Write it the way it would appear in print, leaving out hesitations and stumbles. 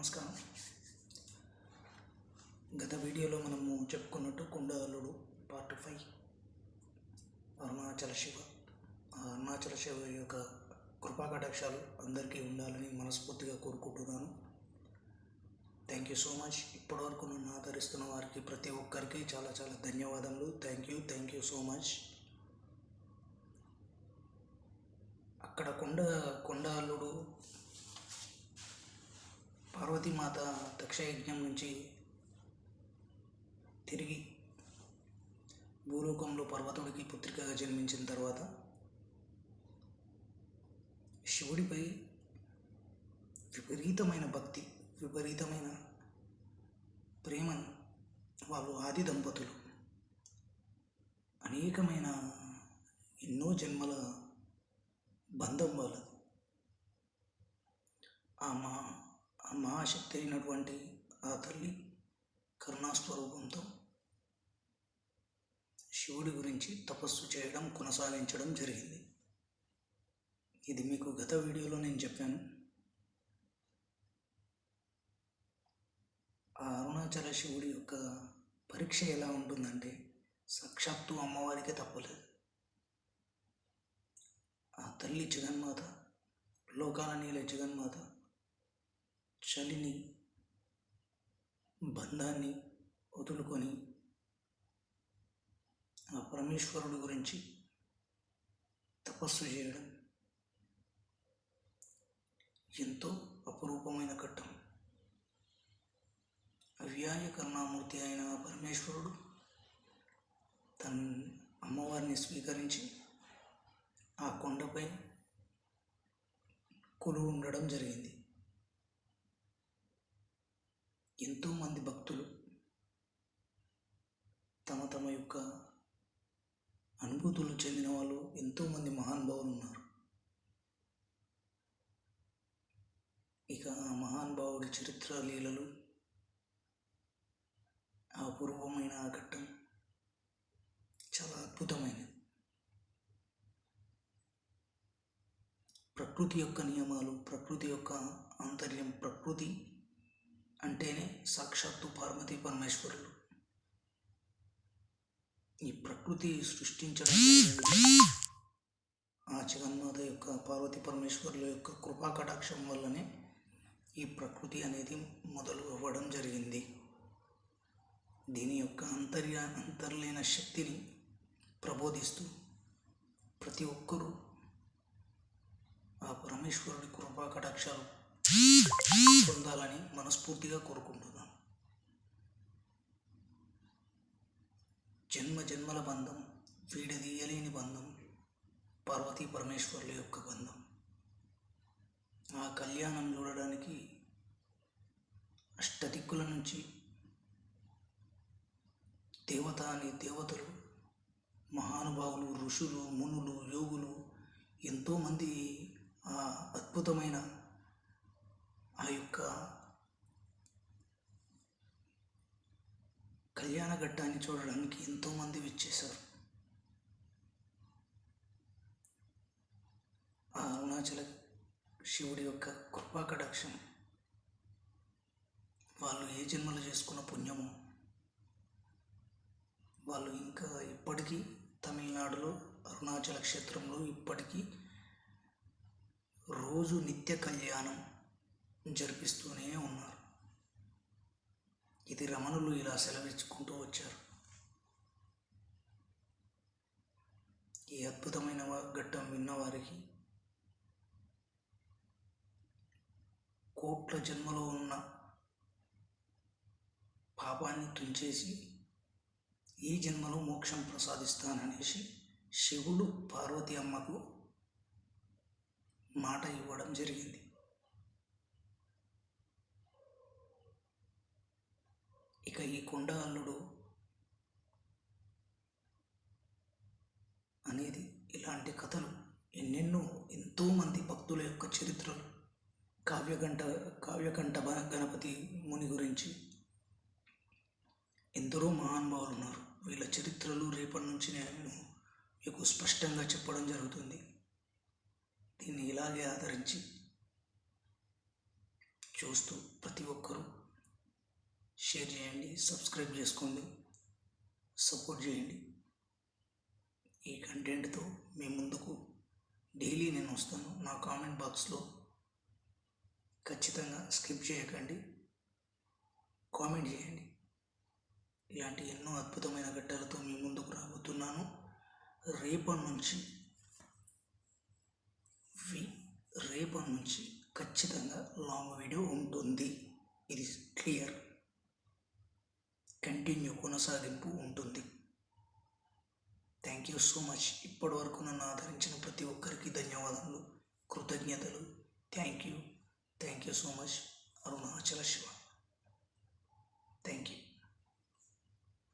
నమస్కారం. గత వీడియోలో మనము చెప్పుకున్నట్టు కొండల్లుడు పార్ట్ 5 అరుణాచల శివ. అరుణాచల శివ యొక్క కృపాకటాక్షాలు అందరికీ ఉండాలని మనస్ఫూర్తిగా కోరుకుంటున్నాను. Thank you so much. ఇప్పటివరకు నన్ను ఆదరిస్తున్న వారికి ప్రతి ఒక్కరికి చాలా చాలా ధన్యవాదములు. Thank you so much. అక్కడ కొండల్లుడు పార్వతీమాత దక్షయజ్ఞం నుంచి తిరిగి భూలోకంలో పర్వతుడికి పుత్రికగా జన్మించిన తర్వాత శివుడిపై విపరీతమైన భక్తి, విపరీతమైన ప్రేమను వాళ్ళు ఆది దంపతులు అనేకమైన ఎన్నో జన్మల బంధం వాళ్ళది. ఆ మహాశక్తి అయినటువంటి ఆ తల్లి కరుణాస్వరూపంతో శివుడి గురించి తపస్సు చేయడం కొనసాగించడం జరిగింది. ఇది మీకు గత వీడియోలో నేను చెప్పాను. ఆ అరుణాచల శివుడి యొక్క పరీక్ష ఎలా ఉంటుందంటే సాక్షాత్తు అమ్మవారికే తప్పలేదు. ఆ తల్లి జగన్మాత, లోకాల నీలే జగన్మాత చలిని, బంధాన్ని వదులుకొని ఆ పరమేశ్వరుడు గురించి తపస్సు చేయడం ఎంతో అపురూపమైన ఘట్టం. అవ్యాయ కరుణామూర్తి అయిన పరమేశ్వరుడు తన అమ్మవారిని స్వీకరించి ఆ కొండపై కొలువు ఉండడం జరిగింది. ఎంతోమంది భక్తులు తమ యొక్క అనుభూతులు చెందిన వాళ్ళు ఎంతోమంది మహానుభావులు ఉన్నారు. ఇక ఆ మహానుభావుడి చరిత్ర లీలలు, ఆ అపూర్వమైన ఆ ఘట్టం చాలా అద్భుతమైనది. ప్రకృతి యొక్క నియమాలు, ప్రకృతి యొక్క ఆంతర్యం, ప్రకృతి అంటేనే సాక్షాత్తు పార్వతీ పరమేశ్వరులు. ఈ ప్రకృతి సృష్టించడం ఆ జగన్మాత యొక్క పార్వతీ పరమేశ్వరుల యొక్క కృపాకటాక్షం వల్లనే ఈ ప్రకృతి అనేది మొదలు అవ్వడం జరిగింది. దీని యొక్క అంతర్లీన శక్తిని ప్రబోధిస్తూ ప్రతి ఒక్కరూ ఆ పరమేశ్వరుడి కృపాకటాక్షాలు పొందాలని మనస్ఫూర్తిగా కోరుకుంటున్నాను. జన్మల బంధం, వీడదీయలేని బంధం పార్వతీ పరమేశ్వరుల యొక్క బంధం. ఆ కళ్యాణం చూడడానికి అష్టదిక్కుల నుంచి దేవతలు, మహానుభావులు, ఋషులు, మునులు, యోగులు ఎంతోమంది ఆ అద్భుతమైన ఆ యొక్క కళ్యాణ ఘట్టాన్ని చూడడానికి ఎంతోమంది విచ్చేశారు. ఆ అరుణాచల శివుడి యొక్క కృపాకటాక్షం వాళ్ళు ఏ జన్మలు చేసుకున్న పుణ్యమో వాళ్ళు ఇంకా ఇప్పటికీ తమిళనాడులో అరుణాచల క్షేత్రంలో ఇప్పటికీ రోజు నిత్య కళ్యాణం జరిపిస్తూనే ఉన్నారు. ఇది రమణులు ఇలా సెలవిచ్చుకుంటూ వచ్చారు. ఈ అద్భుతమైన ఘట్టం విన్నవారికి కోట్ల జన్మలో ఉన్న పాపాన్ని తుంచేసి ఈ జన్మలో మోక్షం ప్రసాదిస్తాననేసి శివుడు పార్వతి అమ్మకు మాట ఇవ్వడం జరిగింది. ఇక ఈ కొండల్లుడు అనేది ఇలాంటి కథలు ఎన్నెన్నో ఎంతోమంది భక్తుల యొక్క చరిత్రలు, కావ్యకంఠ గణపతి ముని గురించి ఎందరో మహానుభావులు ఉన్నారు. వీళ్ళ చరిత్రలు రేపటి నుంచి నేను మీకు స్పష్టంగా చెప్పడం జరుగుతుంది. దీన్ని ఇలాగే ఆదరించి చూస్తూ ప్రతి ఒక్కరూ షేర్ చేయండి, సబ్స్క్రైబ్ చేసుకోండి, సపోర్ట్ చేయండి. ఈ కంటెంట్తో మీ ముందుకు డైలీ నేను వస్తాను. నా కామెంట్ బాక్స్లో ఖచ్చితంగా స్కిప్ చేయకండి, కామెంట్ చేయండి. ఇలాంటి ఎన్నో అద్భుతమైన ఘట్టాలతో మీ ముందుకు రాబోతున్నాను. రేపటి నుంచి ఖచ్చితంగా లాంగ్ వీడియో ఉంటుంది. ఇది క్లియర్, కంటిన్యూ కొనసాగింపు ఉంటుంది. Thank you so much. ఇప్పటి వరకు నన్ను ఆదరించిన ప్రతి ఒక్కరికి ధన్యవాదాలు, కృతజ్ఞతలు. Thank you so much. Arunachala Shiva. Thank you.